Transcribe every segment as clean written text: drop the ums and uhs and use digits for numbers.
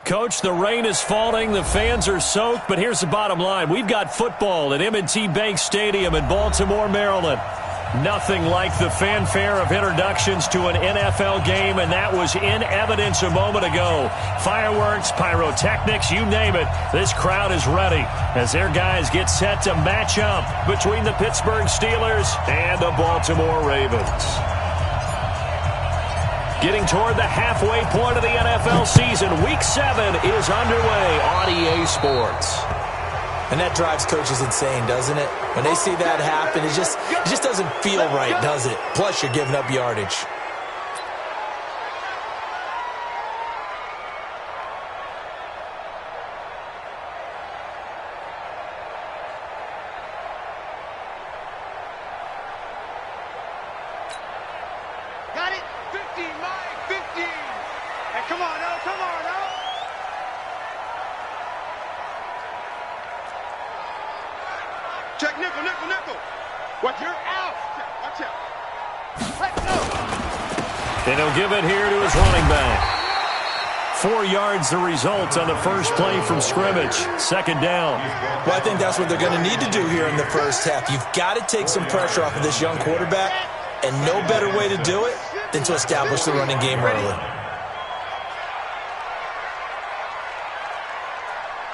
Coach, the rain is falling, the fans are soaked, but here's the bottom line. We've got football at M&T Bank Stadium in Baltimore, Maryland. Nothing like the fanfare of introductions to an NFL game, and that was in evidence a moment ago. Fireworks, pyrotechnics, you name it. This crowd is ready as their guys get set to match up between the Pittsburgh Steelers and the Baltimore Ravens. Getting toward the halfway point of the NFL season, Week 7 is underway on EA Sports. And that drives coaches insane, doesn't it? When they see that happen, it just doesn't feel right, does it? Plus, you're giving up yardage. Got it. 15, Mike. 15. Hey, come on, now. Come on, now. Check nickel, nickel, nickel. Watch your out. Watch out. Let's go. And he'll give it here to his running back. 4 yards the result on the first play from scrimmage. Second down. Well, I think that's what they're going to need to do here in the first half. You've got to take some pressure off of this young quarterback, and no better way to do it than to establish the running game early.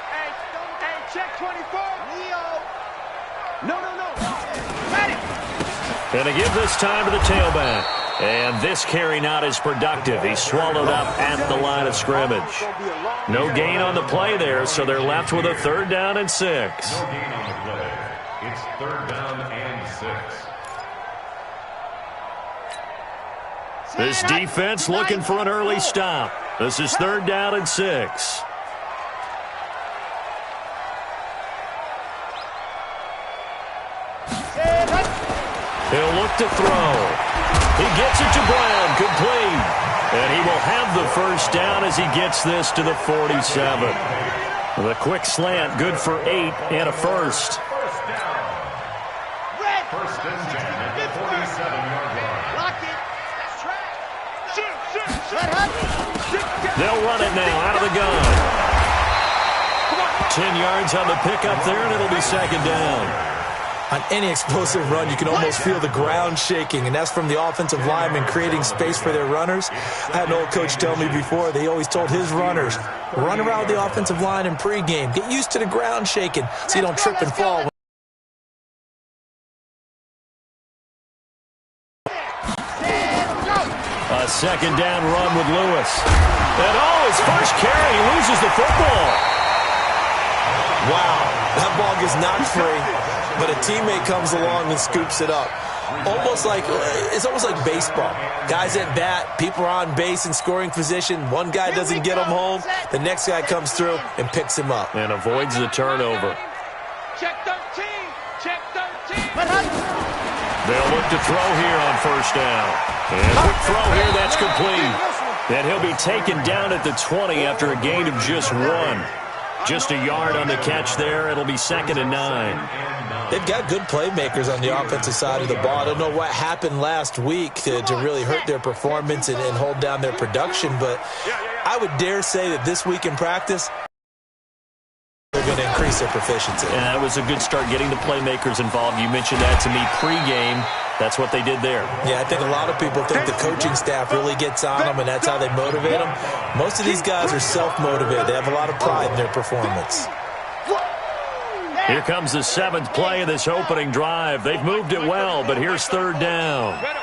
Hey, check 24. Leo. No. Ready. And they give this time to the tailback. And this carry not as productive. He's swallowed up at the line of scrimmage. No gain on the play there, so they're left with a 3rd down and 6. No gain on the play. It's 3rd down and 6. This defense looking for an early stop. This is 3rd down and 6. He'll look to throw. He gets it to Brown, complete. And he will have the first down as he gets this to the 47. The quick slant, good for 8 and a first. First and 10 at the 47-yard line. Lock it. That's track. Shoot. They'll run it now out of the gun. 10 yards on the pickup there, and it'll be 2nd down. On any explosive run, you can almost feel the ground shaking, and that's from the offensive linemen creating space for their runners. I had an old coach tell me before, they always told his runners, run around the offensive line in pregame. Get used to the ground shaking so you don't trip and fall. A 2nd down run with Lewis. And his first carry, he loses the football. Wow, that ball gets knocked free, but a teammate comes along and scoops it up. It's almost like baseball. Guys at bat, people are on base in scoring position. One guy doesn't get him home. The next guy comes through and picks him up. And avoids the turnover. Check 13. Check 13. They'll look to throw here on 1st down. And quick throw here, that's complete. And he'll be taken down at the 20 after a gain of just 1. Just a yard on the catch there. It'll be 2nd and 9. They've got good playmakers on the offensive side of the ball. I don't know what happened last week to really hurt their performance and hold down their production, but I would dare say that this week in practice, they're going to increase their proficiency. Yeah, that was a good start getting the playmakers involved. You mentioned that to me pregame. That's what they did there. Yeah, I think a lot of people think the coaching staff really gets on them, and that's how they motivate them. Most of these guys are self-motivated. They have a lot of pride in their performance. Here comes the 7th play of this opening drive. They've moved it well, but here's 3rd down. Ready.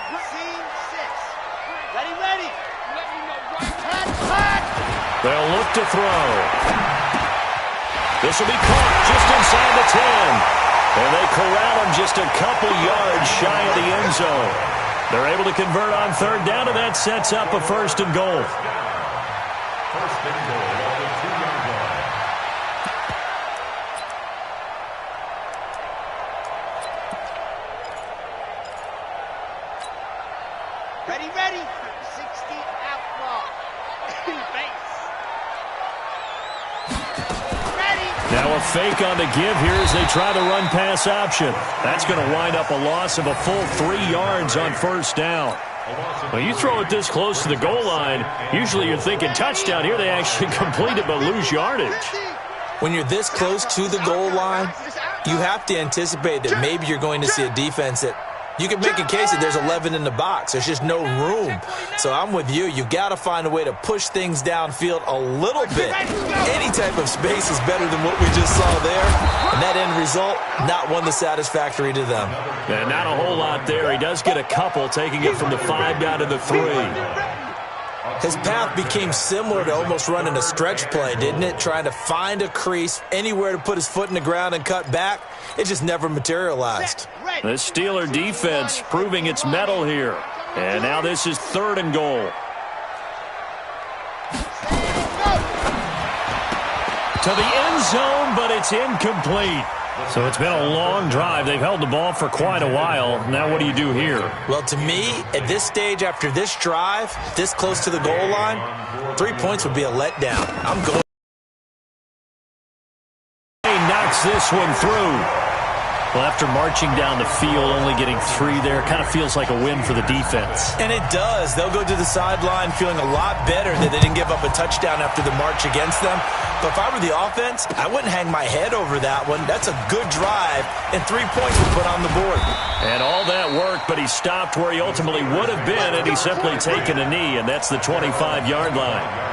They'll look to throw. This will be caught just inside the 10. And they corral him just a couple yards shy of the end zone. They're able to convert on 3rd down, and that sets up a 1st and goal. 1st and goal at the 2-yard line. Ready. 60 outlaw. Base. Now a fake on the give here as they try the run-pass option. That's going to wind up a loss of a full 3 yards on 1st down. Well, you throw it this close to the goal line, usually you're thinking touchdown. Here they actually complete it but lose yardage. When you're this close to the goal line, you have to anticipate that maybe you're going to see a defense that you can make a case that there's 11 in the box. There's just no room. So I'm with you. You got to find a way to push things downfield a little bit. Any type of space is better than what we just saw there. And that end result, not one that's satisfactory to them. And not a whole lot there. He does get a couple, taking it from the 5 down to the 3. His path became similar to almost running a stretch play, didn't it? Trying to find a crease, anywhere to put his foot in the ground and cut back. It just never materialized. The Steeler defense proving its mettle here. And now this is 3rd and goal. To the end zone, but it's incomplete. So it's been a long drive. They've held the ball for quite a while. Now what do you do here? Well, to me, at this stage, after this drive, this close to the goal line, 3 points would be a letdown. I'm going. He knocks this one through. Well, after marching down the field, only getting 3 there, kind of feels like a win for the defense. And it does. They'll go to the sideline feeling a lot better that they didn't give up a touchdown after the march against them. But if I were the offense, I wouldn't hang my head over that one. That's a good drive, and 3 points were put on the board. And all that worked, but he stopped where he ultimately would have been, and he's simply taken a knee, and that's the 25-yard line.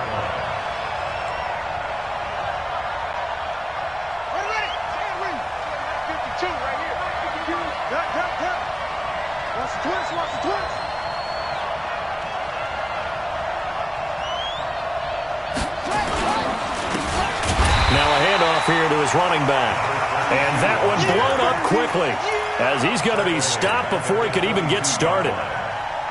Here to his running back. And that one blown up quickly as he's going to be stopped before he could even get started.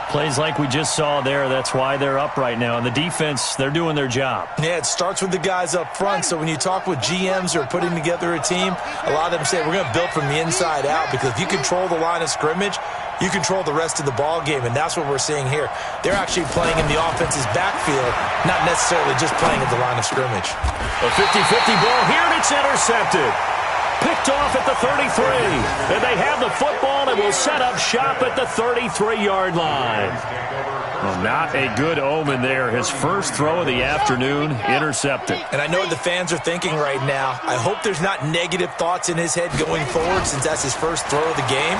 Plays like we just saw there. That's why they're up right now. And the defense, they're doing their job. Yeah, it starts with the guys up front. So when you talk with GMs who are putting together a team, a lot of them say we're going to build from the inside out, because if you control the line of scrimmage, you control the rest of the ball game, and that's what we're seeing here. They're actually playing in the offense's backfield, not necessarily just playing at the line of scrimmage. A 50-50 ball here, and it's intercepted. Picked off at the 33. And they have the football and will set up shop at the 33-yard line. Well, not a good omen there. His first throw of the afternoon, intercepted. And I know what the fans are thinking right now. I hope there's not negative thoughts in his head going forward, since that's his first throw of the game.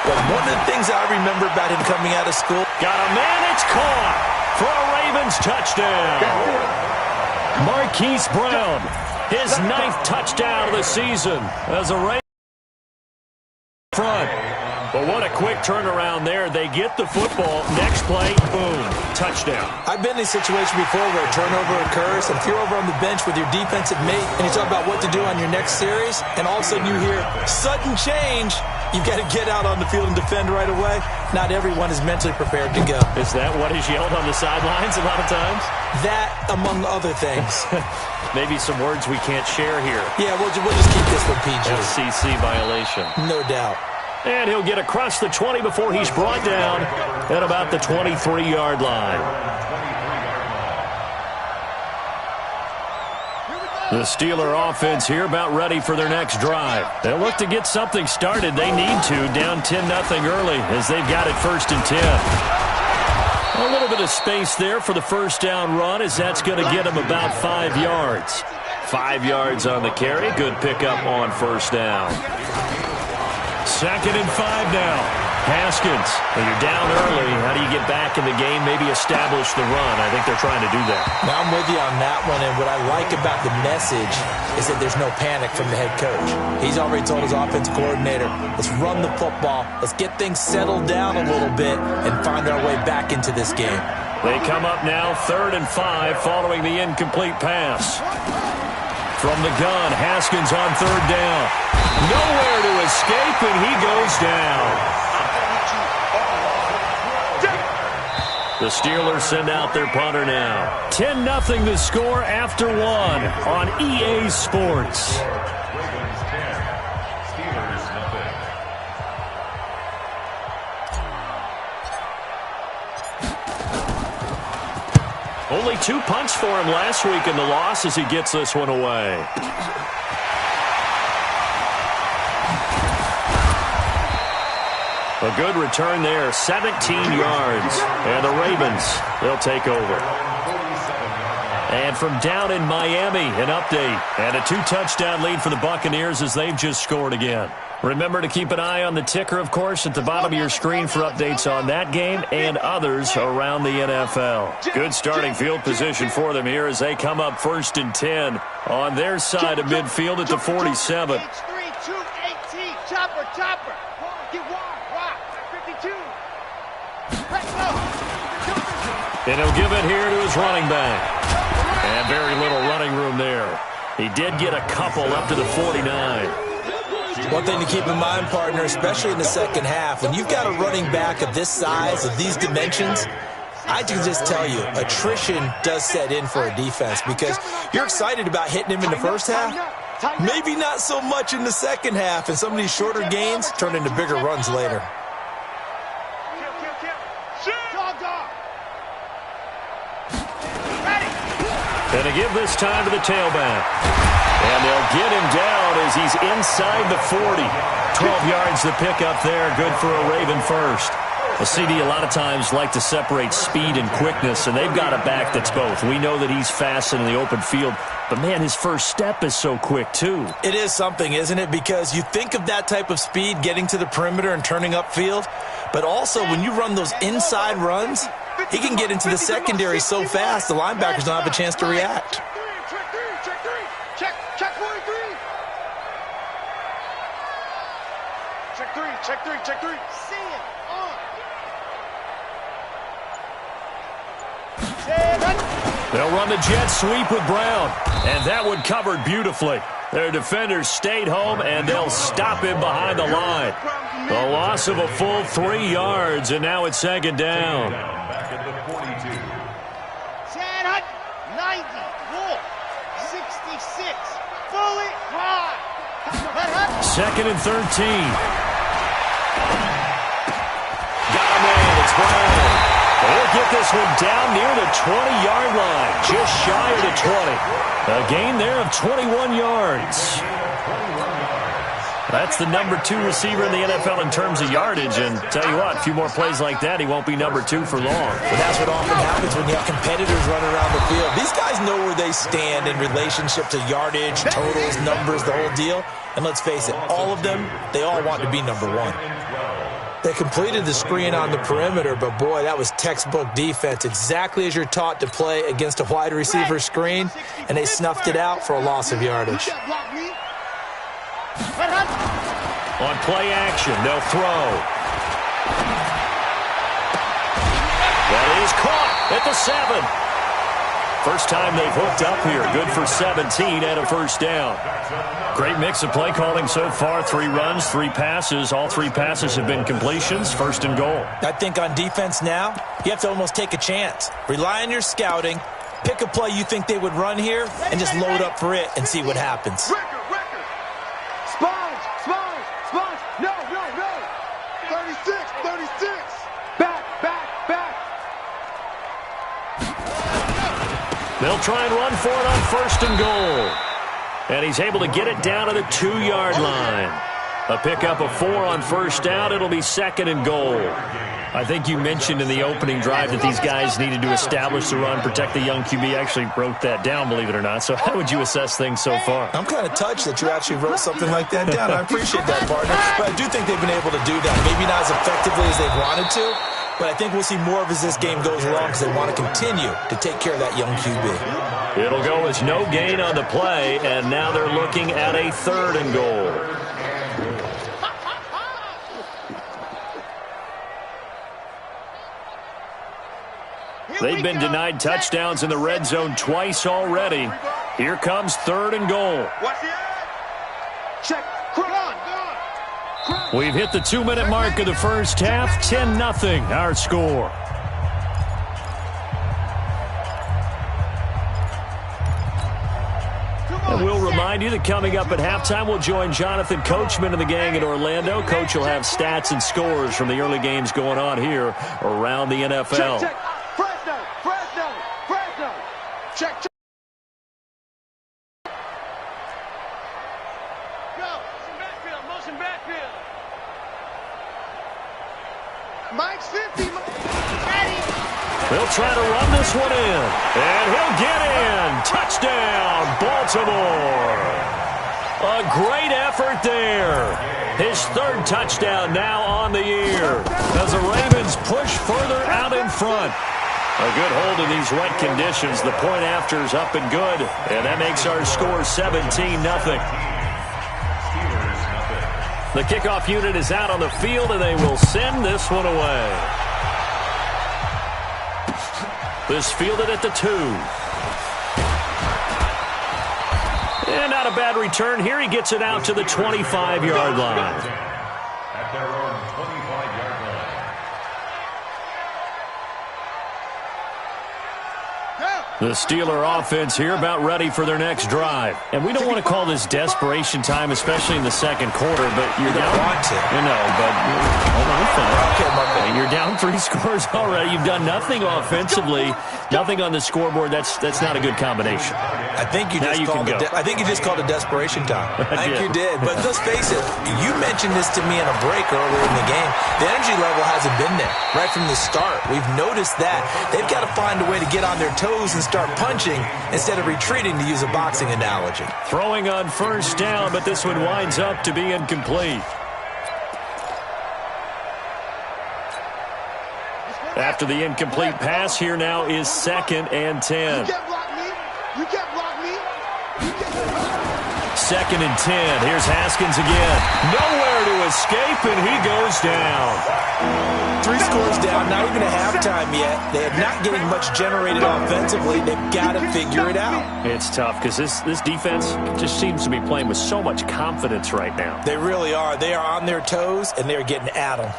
But one of the things I remember about him coming out of school. Got a man, it's caught for a Ravens touchdown. Marquise Brown, his 9th touchdown of the season as a Ravens front. But what a quick turnaround there. They get the football. Next play, boom, touchdown. I've been in a situation before where a turnover occurs, and if you're over on the bench with your defensive mate and you talk about what to do on your next series, and all of a sudden you hear sudden change, you've got to get out on the field and defend right away. Not everyone is mentally prepared to go. Is that what is yelled on the sidelines a lot of times? That, among other things. Maybe some words we can't share here. Yeah, we'll just keep this one PG. FCC violation. No doubt. And he'll get across the 20 before he's brought down at about the 23-yard line. The Steeler offense here about ready for their next drive. They'll look to get something started. They need to, down 10-0 early as they've got it 1st and 10. A little bit of space there for the first down run, as that's going to get them about 5 yards. 5 yards on the carry. Good pickup on first down. 2nd and 5 now. Haskins, when you're down early, how do you get back in the game, maybe establish the run? I think they're trying to do that. Now, I'm with you on that one, and what I like about the message is that there's no panic from the head coach. He's already told his offensive coordinator, let's run the football, let's get things settled down a little bit and find our way back into this game. They come up now 3rd and 5 following the incomplete pass. From the gun, Haskins on 3rd down. Nowhere to escape, and he goes down. The Steelers send out their punter now. 10-0 the score after 1 on EA Sports. Only 2 punts for him last week in the loss as he gets this one away. A A good return there, 17 yards. And the Ravens, they'll take over. And from down in Miami, an update. And a 2-touchdown lead for the Buccaneers as they've just scored again. Remember to keep an eye on the ticker, of course, at the bottom of your screen for updates on that game and others around the NFL. Good starting field position for them here as they come up 1st and 10 on their side of midfield at the 47. Chopper, chopper. Get wide, 52. Let's go. And he'll give it here to his running back. And very little running room there. He did get a couple up to the 49. One thing to keep in mind, partner, especially in the second half, when you've got a running back of this size, of these dimensions, I can just tell you, attrition does set in for a defense because you're excited about hitting him in the first half. Maybe not so much in the second half, and some of these shorter gains turn into bigger runs later. And to give this time to the tailback. And they'll get him down as he's inside the 40. 12 yards to pick up there. Good for a Raven first. A CD a lot of times like to separate speed and quickness, and they've got a back that's both. We know that he's fast in the open field, but, man, his first step is so quick, too. It is something, isn't it? Because you think of that type of speed getting to the perimeter and turning upfield, but also when you run those inside runs, he can get into the secondary so fast the linebackers don't have a chance to react. Check three. See it. They'll run the jet sweep with Brown, and that one covered beautifully. Their defenders stayed home, and they'll stop him behind the line. The loss of a full 3 yards, and now it's second down. Back at the 42. 90, Wolf, 66, fully high. Second and 13. Got him in, it's Brown. They'll get this one down near the 20-yard line, just shy of the 20. A gain there of 21 yards. That's the number 2 receiver in the NFL in terms of yardage, and tell you what, a few more plays like that, he won't be number 2 for long. But that's what often happens when you have competitors running around the field. These guys know where they stand in relationship to yardage, totals, numbers, the whole deal. And let's face it, all of them, they all want to be number 1. They completed the screen on the perimeter, but boy, that was textbook defense, exactly as you're taught to play against a wide receiver screen, and they snuffed it out for a loss of yardage. On play action, they'll throw. That is caught at the 7. First time they've hooked up here. Good for 17 and a first down. Great mix of play calling so far. 3 runs, 3 passes. All 3 passes have been completions. First and goal. I think on defense now, you have to almost take a chance. Rely on your scouting. Pick a play you think they would run here and just load up for it and see what happens. Record. Sponge. No. 36. Back. They'll try and run for it on first and goal. And he's able to get it down to the 2-yard line. A pickup of 4 on first down. It'll be second and goal. I think you mentioned in the opening drive that these guys needed to establish the run, protect the young QB. I actually wrote that down, believe it or not. So how would you assess things so far? I'm kind of touched that you actually wrote something like that down. I appreciate that, partner. But I do think they've been able to do that. Maybe not as effectively as they've wanted to, but I think we'll see more of as this game goes along because they want to continue to take care of that young QB. It'll go as no gain on the play, and now they're looking at a third and goal. They've been denied touchdowns in the red zone twice already. Here comes third and goal. Check. We've hit the 2-minute mark of the first half. 10-0 our score. And we'll remind you that coming up at halftime, we'll join Jonathan Coachman and the gang in Orlando. Coach will have stats and scores from the early games going on here around the NFL. Check. Fresno. Check. Go. Motion backfield. Mike's 50. They'll try to run this one in. And he'll get in. Touchdown, Baltimore. A great effort there. His third touchdown now on the year as the Ravens push further out in front. A good hold in these wet conditions. The point after's up and good. And that makes our score 17-0. The kickoff unit is out on the field, and they will send this one away. This fielded at the 2. And not a bad return here. He gets it out to the 25-yard line. At their own 25-yard line. The Steeler offense here about ready for their next drive. And we don't want to call this desperation time, especially in the second quarter, but you're down. You know, but you're down 3 scores already. You've done nothing offensively, nothing on the scoreboard. That's not a good combination. I think you just called it desperation time. I think you did. But let's face it, you mentioned this to me in a break earlier in the game. The energy level hasn't been there right from the start. We've noticed that. They've got to find a way to get on their toes and start punching instead of retreating, to use a boxing analogy. Throwing on first down, but this one winds up to be incomplete. After the incomplete pass, here now is 2nd and 10. You can't block me. You can't block me. You can't. 2nd and 10. Here's Haskins again. Nowhere to escape, and he goes down. 3 scores down, not even at halftime yet. They're not getting much generated offensively. They've got to figure it out. It's tough because this defense just seems to be playing with so much confidence right now. They really are. They are on their toes, and they're getting at them.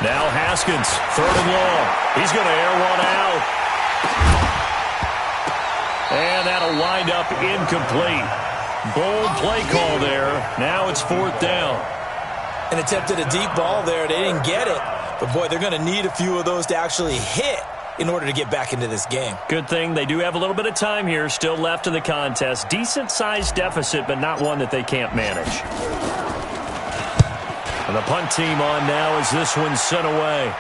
Now Haskins, 3rd and long. He's going to air one out. And that'll wind up incomplete. Bold play call there. Now it's 4th down. An attempt at a deep ball there. They didn't get it. But, boy, they're going to need a few of those to actually hit in order to get back into this game. Good thing they do have a little bit of time here still left in the contest. Decent-sized deficit, but not one that they can't manage. And the punt team on now as this one's sent away.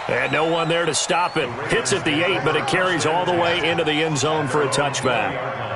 And no one there to stop it. Hits at the 8, but it carries all the way into the end zone for a touchback.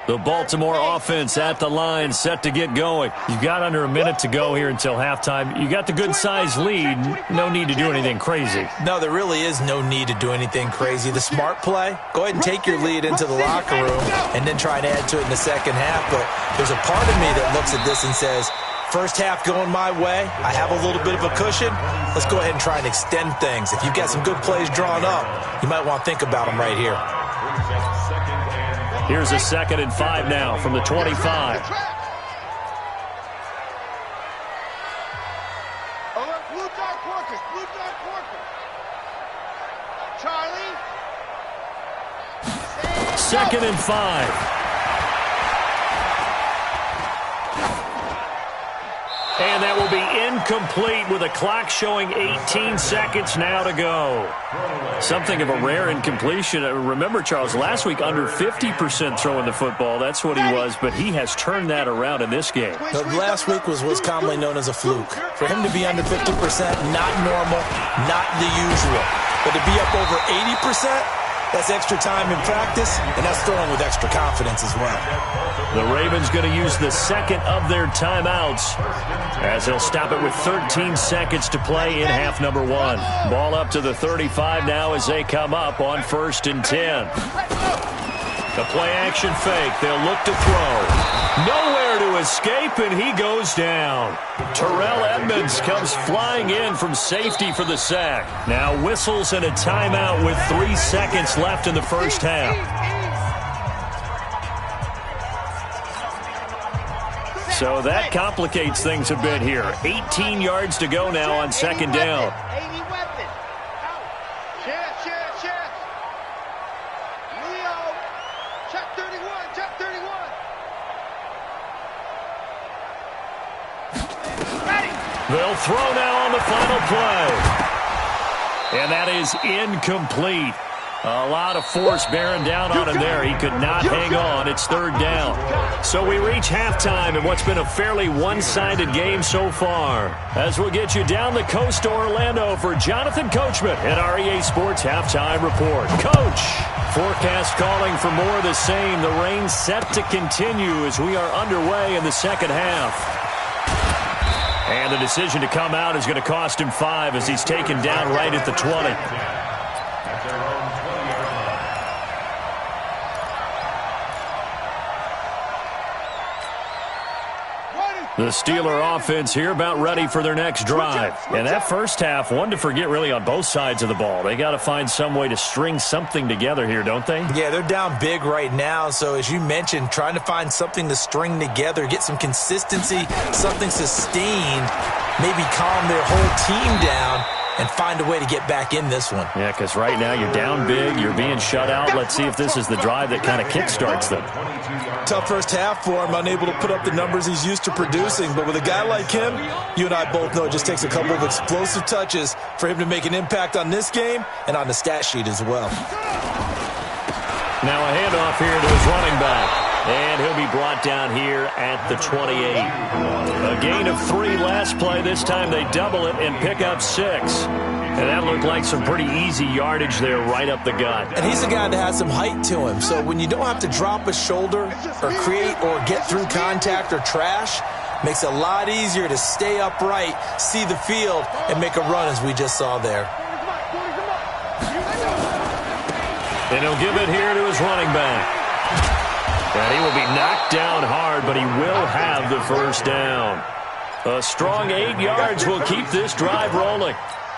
The Baltimore offense at the line, set to get going. You've got under a minute to go here until halftime. You got the good-sized lead. No need to do anything crazy. No, there really is no need to do anything crazy. The smart play, go ahead and take your lead into the locker room and then try and add to it in the second half. But there's a part of me that looks at this and says, first half going my way, I have a little bit of a cushion. Let's go ahead and try and extend things. If you've got some good plays drawn up, you might want to think about them right here. Here's a 2nd and 5 now from the 25. Charlie. 2nd and 5. And that will be incomplete with a clock showing 18 seconds now to go. Something of a rare incompletion. Remember, Charles, last week under 50% throwing the football. That's what he was, but he has turned that around in this game. Last week was what's commonly known as a fluke. For him to be under 50%, not normal, not the usual. But to be up over 80%, that's extra time in practice, and that's throwing with extra confidence as well. The Ravens going to use the second of their timeouts as they'll stop it with 13 seconds to play in half number 1. Ball up to the 35 now as they come up on 1st and 10. The play action fake. They'll look to throw. Nowhere to escape, and he goes down. Terrell Edmonds comes flying in from safety for the sack. Now whistles and a timeout with 3 seconds left in the first half. So that complicates things a bit here. 18 yards to go now on second down. They'll throw now on the final play. And that is incomplete. A lot of force bearing down on him there. He could not hang on. It's third down. So we reach halftime in what's been a fairly one-sided game so far. As we'll get you down the coast to Orlando for Jonathan Coachman at our EA Sports Halftime Report. Coach, forecast calling for more of the same. The rain set to continue as we are underway in the second half. And the decision to come out is going to cost him 5 as he's taken down right at the 20. The Steeler offense here about ready for their next drive. And that first half, one to forget really on both sides of the ball. They got to find some way to string something together here, don't they? Yeah, they're down big right now. So as you mentioned, trying to find something to string together, get some consistency, something sustained, maybe calm their whole team down and find a way to get back in this one. Yeah, because right now you're down big, you're being shut out. Let's see if this is the drive that kind of kickstarts them. Tough first half for him, unable to put up the numbers he's used to producing. But with a guy like him, you and I both know it just takes a couple of explosive touches for him to make an impact on this game and on the stat sheet as well. Now a handoff here to his running back. And he'll be brought down here at the 28. A gain of 3 last play. This time they double it and pick up 6. And that looked like some pretty easy yardage there right up the gut. And he's a guy that has some height to him. So when you don't have to drop a shoulder or create or get through contact or trash, makes it a lot easier to stay upright, see the field, and make a run as we just saw there. And he'll give it here to his running back. And he will be knocked down hard, but he will have the first down. A strong 8 yards will keep this drive rolling.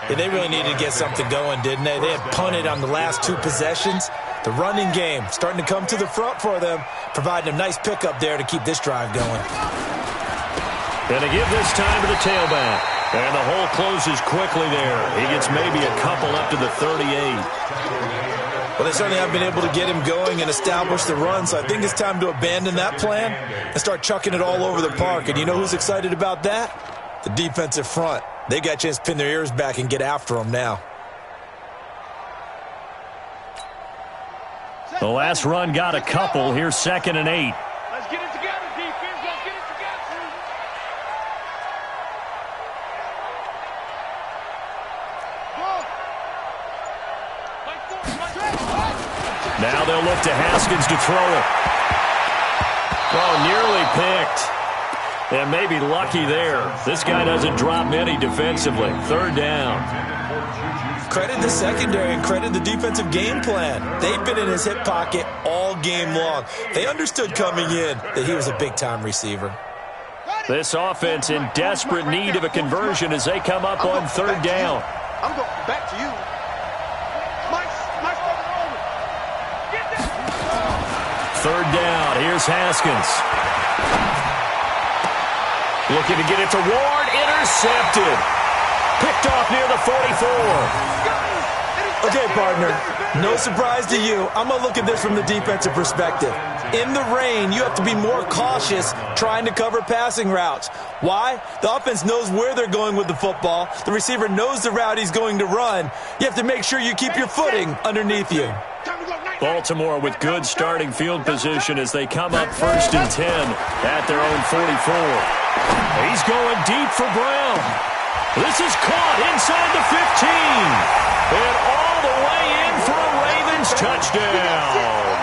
Yeah, they really needed to get something going, didn't they? They had punted on the last 2 possessions. The running game starting to come to the front for them, providing a nice pickup there to keep this drive going. And to give this time to the tailback. And the hole closes quickly there. He gets maybe a couple up to the 38. Well, they certainly have been able to get him going and establish the run, so I think it's time to abandon that plan and start chucking it all over the park. And you know who's excited about that? The defensive front. They got a chance to pin their ears back and get after him now. The last run got a couple. Here's 2nd and 8. Let's get it together, defense. Let's get it together. Now they'll look to Haskins to throw it. Oh, nearly picked. And maybe lucky there. This guy doesn't drop many defensively. 3rd down. Credit the secondary and credit the defensive game plan. They've been in his hip pocket all game long. They understood coming in that he was a big-time receiver. This offense in desperate need of a conversion as they come up on 3rd down. I'm going back to you. Third down. Here's Haskins. Looking to get it to Ward. Intercepted. Picked off near the 44. Okay, partner. No surprise to you. I'm going to look at this from the defensive perspective. In the rain, you have to be more cautious trying to cover passing routes. Why? The offense knows where they're going with the football. The receiver knows the route he's going to run. You have to make sure you keep your footing underneath you. Baltimore with good starting field position as they come up 1st and 10 at their own 44. He's going deep for Brown. This is caught inside the 15. And all the way in for a Ravens touchdown.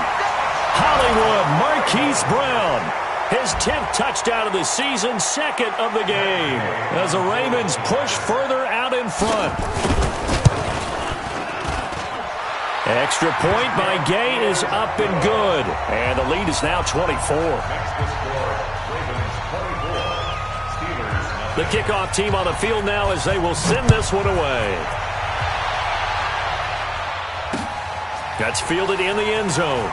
Hollywood Marquise Brown. His 10th touchdown of the season, 2nd of the game. As the Ravens push further out in front. Extra point by Gay is up and good. And the lead is now 24. The kickoff team on the field now as they will send this one away. That's fielded in the end zone.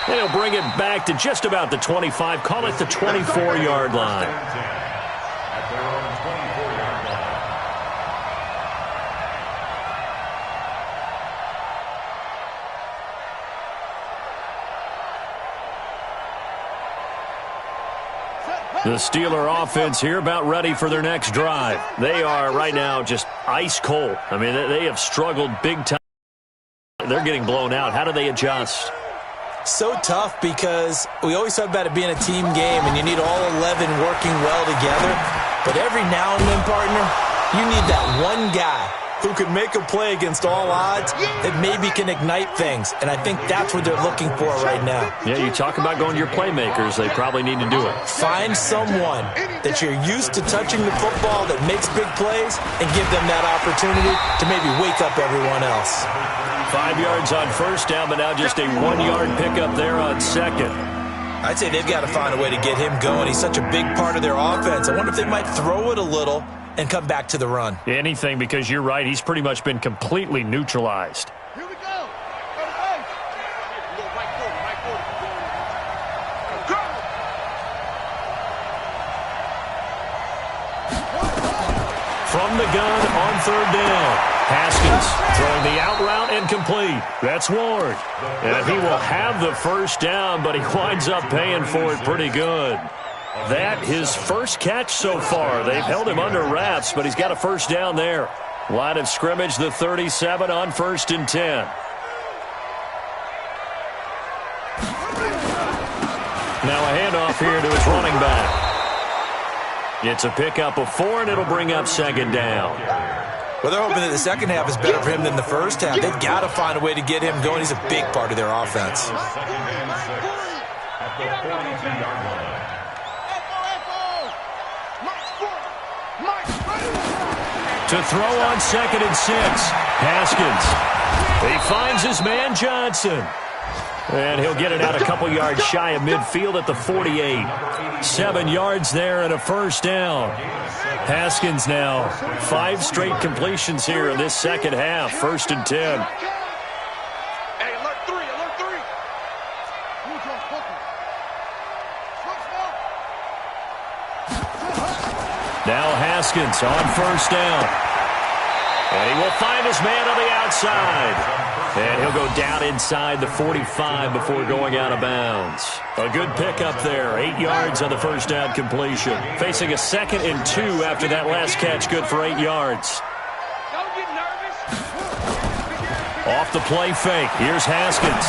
And he'll bring it back to just about the 25, call it the 24-yard line. At their own 24-yard line. The Steeler offense here about ready for their next drive. They are right now just ice cold. I mean, they have struggled big time. They're getting blown out. How do they adjust? So tough because we always talk about it being a team game and you need all 11 working well together. But every now and then, partner, you need that one guy who can make a play against all odds that maybe can ignite things. And I think that's what they're looking for right now. Yeah, you talk about going to your playmakers. They probably need to do it. Find someone that you're used to touching the football that makes big plays and give them that opportunity to maybe wake up everyone else. 5 yards on first down, but now just a 1-yard pickup there on second. I'd say they've got to find a way to get him going. He's such a big part of their offense. I wonder if they might throw it a little and come back to the run. Anything, because you're right. He's pretty much been completely neutralized. Here we go. From the gun on third down. Haskins throwing the out route and complete. That's Ward. And he will have the first down, but he winds up paying for it pretty good. That his first catch so far. They've held him under wraps, but he's got a first down there. Line of scrimmage, the 37 on 1st and 10. Now a handoff here to his running back. It's a pickup of 4, and it'll bring up second down. Well, they're hoping that the second half is better for him than the first half. They've got to find a way to get him going. He's a big part of their offense. At the 42-yard line. To throw on 2nd and 6. Haskins. He finds his man Johnson. And he'll get it out a couple yards shy of midfield at the 48. 7 yards there and a first down. Haskins now 5 straight completions here in this second half. 1st and 10. Hey, alert 3, alert 3. Now Haskins on first down. And he will find his man on the outside. And he'll go down inside the 45 before going out of bounds. A good pickup there. 8 yards on the first down completion. Facing a 2nd and 2 after that last catch. Good for 8 yards. Don't get nervous. Off the play fake. Here's Haskins.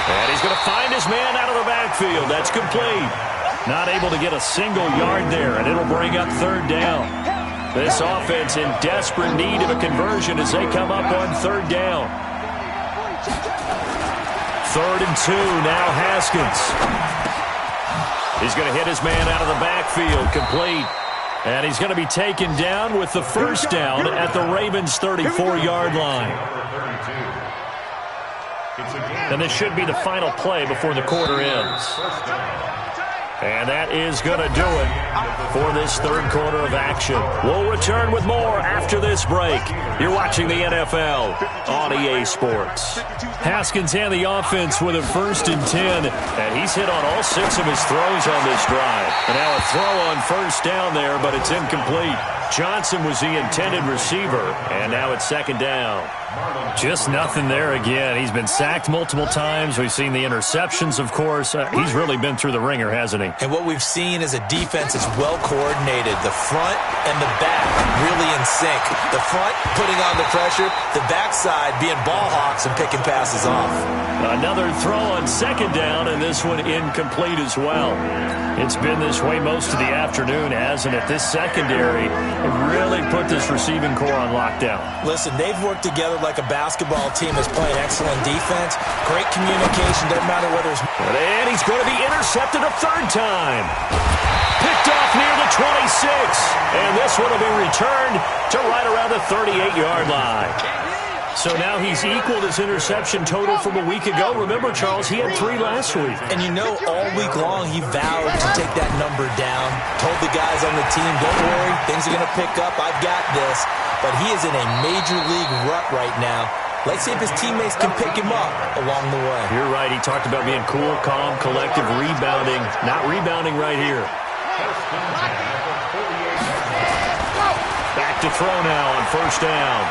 And he's going to find his man out of the backfield. That's complete. Not able to get a single yard there, and it'll bring up 3rd down. This offense in desperate need of a conversion as they come up on 3rd down. 3rd and 2, now Haskins. He's going to hit his man out of the backfield, complete. And he's going to be taken down with the first down at the Ravens' 34-yard line. And this should be the final play before the quarter ends. And that is going to do it for this 3rd quarter of action. We'll return with more after this break. You're watching the NFL on EA Sports. Haskins and the offense with a 1st and 10. And he's hit on all 6 of his throws on this drive. And now a throw on first down there, but it's incomplete. Johnson was the intended receiver, and now it's 2nd down. Just nothing there again. He's been sacked multiple times. We've seen the interceptions, of course. He's really been through the ringer, hasn't he? And what we've seen is a defense that's well coordinated. The front and the back really in sync. The front putting on the pressure, the backside being ball hawks and picking passes off. Another throw on 2nd down, and this one incomplete as well. It's been this way most of the afternoon, hasn't it? This secondary really put this receiving core on lockdown. Listen, they've worked together like a basketball team that's playing excellent defense. Great communication, doesn't matter whether it's... And he's going to be intercepted a 3rd time. Picked off near the 26. And this one will be returned to right around the 38-yard line. So now he's equaled his interception total from a week ago. Remember, Charles, he had 3 last week. And you know, all week long he vowed to take that number down. Told the guys on the team, don't worry, things are going to pick up. I've got this. But he is in a major league rut right now. Let's see if his teammates can pick him up along the way. You're right. He talked about being cool, calm, collective, rebounding. Not rebounding right here. Back to throw now on first down.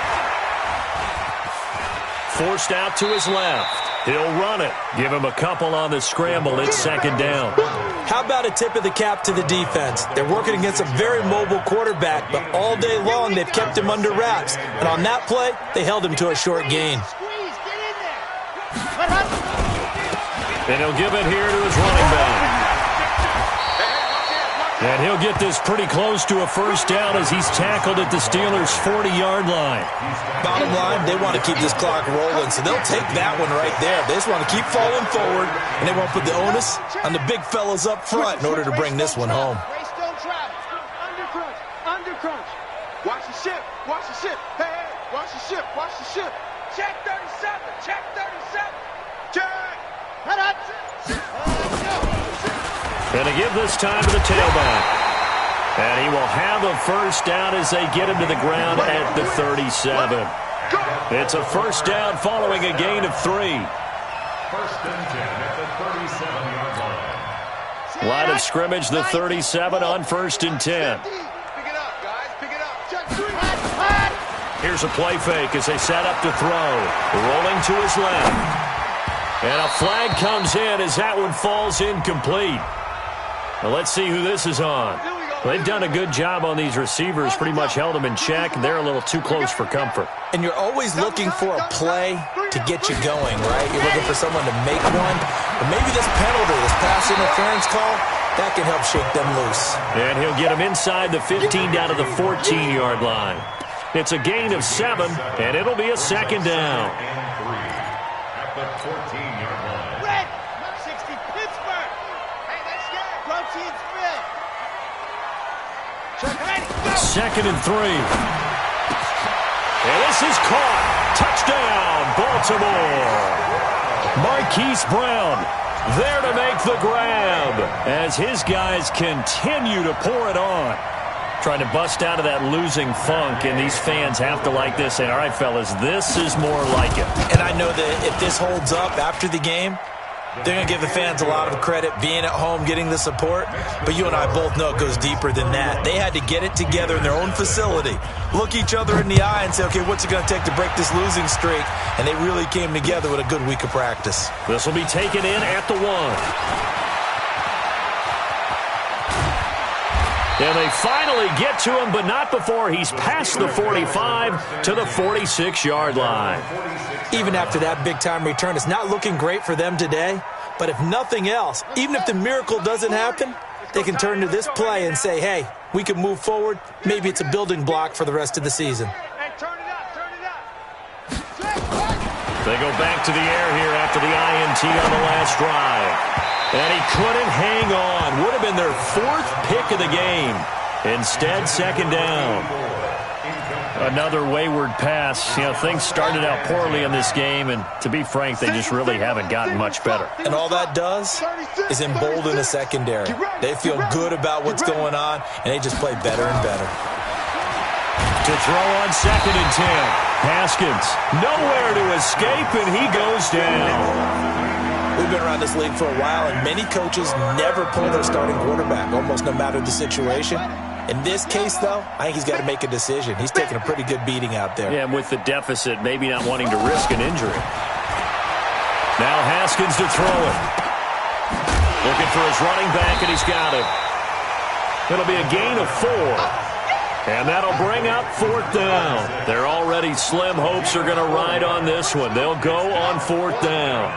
Forced out to his left. He'll run it. Give him a couple on the scramble. It's second down. How about a tip of the cap to the defense? They're working against a very mobile quarterback, but all day long they've kept him under wraps. And on that play, they held him to a short gain. And he'll give it here to his running back. And he'll get this pretty close to a first down as he's tackled at the Steelers' 40-yard line. Bottom line, they want to keep this clock rolling, so they'll take that one right there. They just want to keep falling forward, and they won't put the onus on the big fellas up front in order to bring this one home. Under crunch. Watch the ship. Watch the ship. Hey, watch the ship. Watch the ship. Check 37. Check 37. Check. And to give this time to the tailback. And he will have a first down as they get him to the ground at the 37. It's a first down following a gain of 3. First and 10 at the 37-yard line. Line of scrimmage, the 37 on first and 10. Pick it up, guys. Pick it up. Check 3. Here's a play fake as they set up to throw. Rolling to his left. And a flag comes in as that one falls incomplete. Well, let's see who this is on. They've done a good job on these receivers, pretty much held them in check. They're a little too close for comfort. And you're always looking for a play to get you going, right? You're looking for someone to make one. But maybe this penalty, this pass interference call, that can help shake them loose. And he'll get them inside the 15 down to the 14-yard line. It's a gain of 7, and it'll be a second down. At the 14-yard line. Red. 60 Pittsburgh. Hey, that's good. Protein spit. Check. Ready. Go. Second and 3. And this is caught. Touchdown, Baltimore. Marquise Brown there to make the grab as his guys continue to pour it on. Trying to bust out of that losing funk, and these fans have to like this. And all right, fellas, this is more like it. And I know that if this holds up after the game, they're going to give the fans a lot of credit being at home, getting the support. But you and I both know it goes deeper than that. They had to get it together in their own facility, look each other in the eye and say, okay, what's it going to take to break this losing streak? And they really came together with a good week of practice. This will be taken in at the 1. And they finally get to him, but not before he's past the 45 to the 46-yard line. Even after that big-time return, it's not looking great for them today. But if nothing else, even if the miracle doesn't happen, they can turn to this play and say, hey, we can move forward. Maybe it's a building block for the rest of the season. Hey, turn it up. Turn it up. They go back to the air here after the INT on the last drive. And he couldn't hang on. Would have been their 4th pick of the game. Instead, second down. Another wayward pass. You know, things started out poorly in this game, and to be frank, they just really haven't gotten much better. And all that does is embolden the secondary. They feel good about what's going on, and they just play better and better. To throw on second and 10. Haskins, nowhere to escape, and he goes down. We've been around this league for a while, and many coaches never pull their starting quarterback, almost no matter the situation. In this case, though, I think he's got to make a decision. He's taking a pretty good beating out there. Yeah, and with the deficit, maybe not wanting to risk an injury. Now Haskins to throw it. Looking for his running back, and he's got him. It'll be a gain of 4. And that'll bring up 4th down. Their already slim hopes are going to ride on this one. They'll go on 4th down.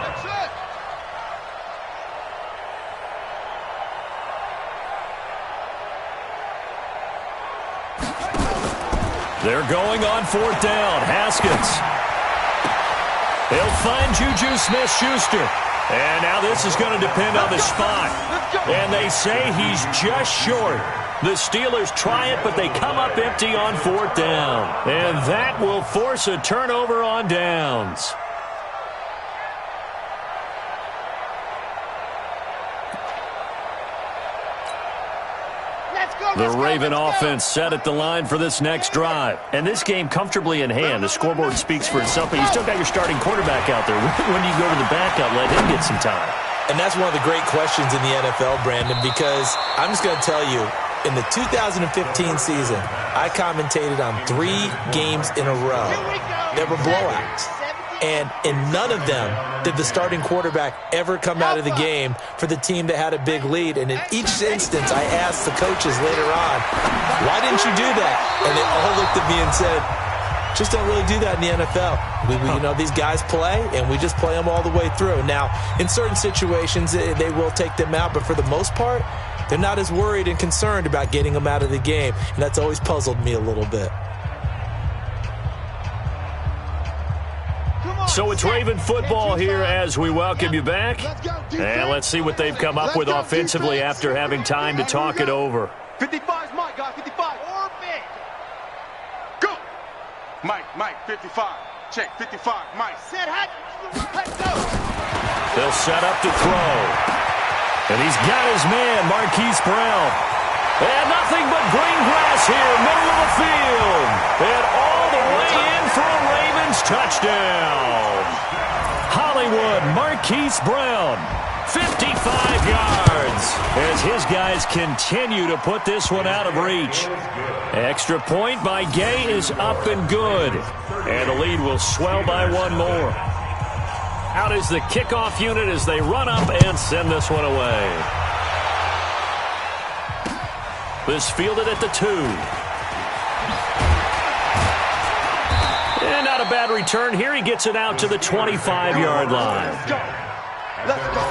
They're going on 4th down. Haskins. He'll find Juju Smith-Schuster. And now this is going to depend on the spot. And they say he's just short. The Steelers try it, but they come up empty on 4th down. And that will force a turnover on downs. Let's go, The Raven offense set at the line for this next drive. And this game comfortably in hand. The scoreboard speaks for itself, but you still got your starting quarterback out there. When do you go to the backup, let him get some time? And that's one of the great questions in the NFL, Brandon, because I'm just going to tell you, in the 2015 season, I commentated on 3 games in a row. There were blowouts. And in none of them did the starting quarterback ever come out of the game for the team that had a big lead. And in each instance, I asked the coaches later on, why didn't you do that? And they all looked at me and said, just don't really do that in the NFL. These guys play, and we just play them all the way through. Now, in certain situations, they will take them out, but for the most part, they're not as worried and concerned about getting them out of the game. And that's always puzzled me a little bit. So it's Raven football here as we welcome you back. And let's see what they've come up with offensively after having time to talk it over. 55 is Mike, guys. 55. Orbit. Go. Mike, 55. Check, 55. Mike. Set hot. Let's go. They'll set up to throw. And he's got his man, Marquise Brown. And nothing but green grass here, middle of the field. And all the way in for a Ravens touchdown. Hollywood, Marquise Brown, 55 yards. As his guys continue to put this one out of reach. Extra point by Gay is up and good. And the lead will swell by one more. Out is the kickoff unit as they run up and send this one away. This fielded at the 2. And not a bad return here. He gets it out to the 25-yard line. Let's go.